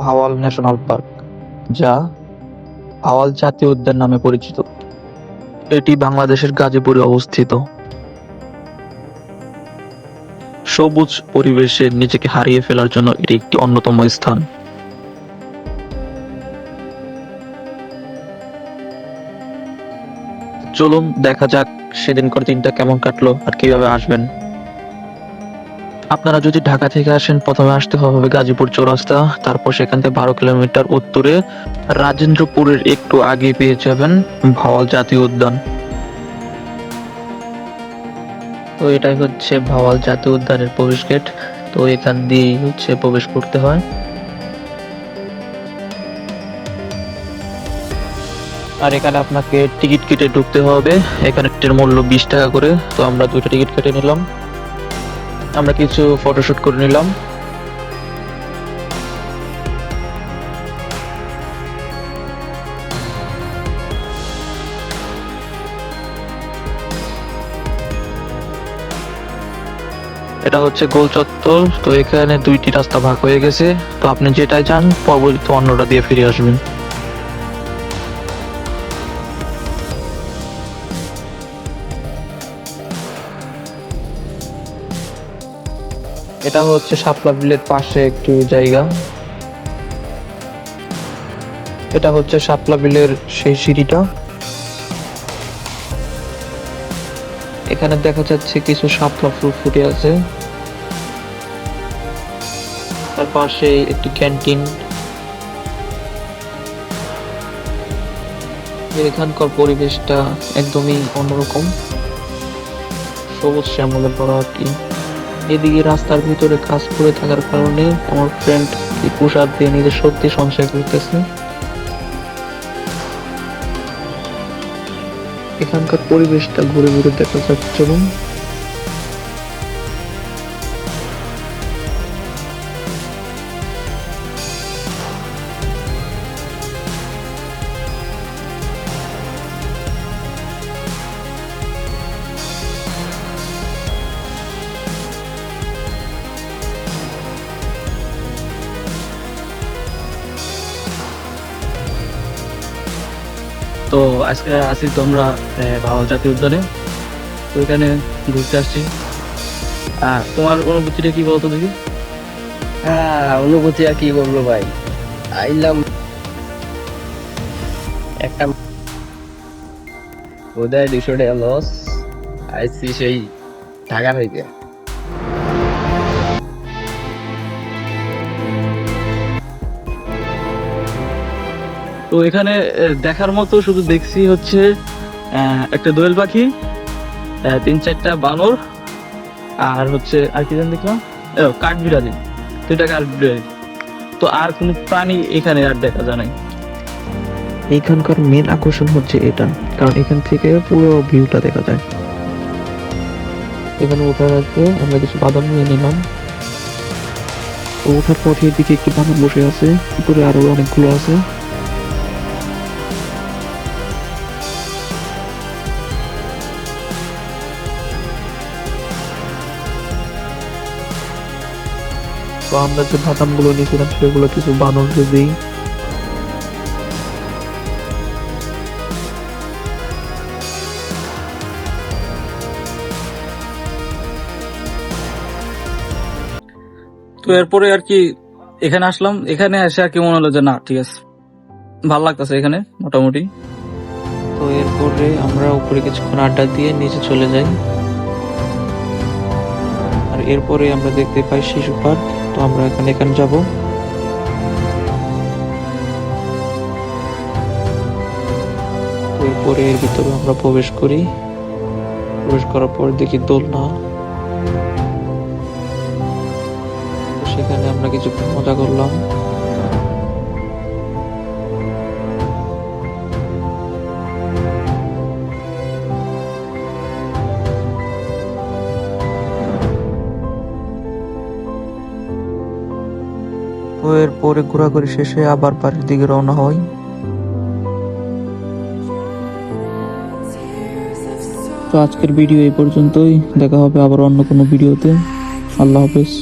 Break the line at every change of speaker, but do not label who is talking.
Bhawal national park, যা ভাওয়াল জাতীয় উদ্যান নামে পরিচিত। এটি বাংলাদেশের গাজীপুরে অবস্থিত। সবুজ পরিবেশে নিজেকে হারিয়ে ফেলার জন্য এটি একটি অন্যতম স্থান। চলুন দেখা যাক সেদিনকার দিনটা কেমন কাটলো আর কিভাবে আসবেন। আপনারা যদি ঢাকা থেকে আসেন, প্রথমে আসতে হবে গাজীপুর চৌরাস্তা, তারপর সেখান থেকে 12 কিলোমিটার উত্তরে রাজেন্দ্রপুরের একটু আগে পেয়ে যাবেন ভাওয়াল জাতীয় উদ্যান। তো এটাই হচ্ছে ভাওয়াল জাতীয় উদ্যানের প্রবেশ গেট। তো এখান দিয়েই হচ্ছে প্রবেশ করতে হয়। আর এখানে আপনাকে টিকিট কেটে ঢুকতে হবে। এখানে টিকিটের মূল্য 20 টাকা করে। তো আমরা 2টা টিকিট কেটে নিলাম। আমরা কিছু ফটোশুট করে নিলাম। এটা হচ্ছে গোল চত্বর। তো এখানে 2টি রাস্তা ভাগ হয়ে গেছে। তো আপনি যেটাই যান, পরবর্তীতে অন্যটা দিয়ে ফিরে আসবেন। এটা হচ্ছে শাপলা বিলের পাশে একটু জায়গা। এটা হচ্ছে শাপলা বিলের সেই সিঁড়িটা। এখানে দেখা যাচ্ছে কিছু শাপলা ফুল ফুটে আছে। তার পাশে একটি ক্যান্টিন। এখানকার পরিবেশটা একদমই অন্যরকম, সবুজ শ্যামলে ভরা আর কি। এদিকে রাস্তার ভিতরে কাজ করে থাকার কারণে আমার ফ্রেন্ড এই পোশাক দিয়ে নিজের শক্তি সঞ্চয় করতেছে। এখানকার পরিবেশটা ঘুরে ঘুরে দেখা যাচ্ছে। চলুন।
তো আজকে আছি তো আমরা ভাওয়াল জাতীয় উদ্যানে। তো এখানে ঘুরতে আসছি। তোমার অনুভূতিটা কি বলতো দেখি?
অনুভূতি আর কি বলবো ভাই, আইলাম একটা বোধহয় 200 টাকা লস, আইসি সেই ঢাকা থেকে।
তো এখানে দেখার মতো শুধু দেখছি হচ্ছে একটা দোয়েল পাখি, 3-4টা বানর, আর হচ্ছে আর কি জানি দেখলাম কাঠবিড়ালি, 2টা কাঠবিড়ালি। তো আর কোনো প্রাণী এখানে আর দেখা যায় নাই।
এইখানকার মেন আকর্ষণ হচ্ছে এটা, কারণ এখান থেকে পুরো ভিউটা দেখা যায়। এখানে ওঠার আগে আমরা কিছু বাদাম নিয়ে নিলাম। তো ওঠার পথে এদিকে একটি বানর বসে আছে, উপরে আরো অনেকগুলো আছে। তো আমরা যে বাদামগুলো নিয়েছিলাম সেগুলো কিছু বানরকে দিই।
তো এরপরে আর কি এখানে আসলাম। এখানে এসে আর কি মনে হলো যে না, ঠিক আছে, ভালো লাগতেছে এখানে মোটামুটি।
তো এরপরে আমরা উপরে কিছুক্ষণ আড্ডা দিয়ে নিচে চলে যাই। আর এরপরে আমরা দেখতে পাই শিশু পার্ক। তো আমরা এখানে যাব। তো এরপরে এর ভিতরে আমরা প্রবেশ করি। প্রবেশ করার পর দেখি দোলনা। তো সেখানে আমরা কিছুক্ষণ মজা করলাম। তো এরপরে ঘোরাঘুরি শেষে আবার বাড়ির দিকে রওনা হই। তো আজকের ভিডিও এই পর্যন্তই। দেখা হবে আবার অন্য কোনো ভিডিওতে। আল্লাহ হাফেজ।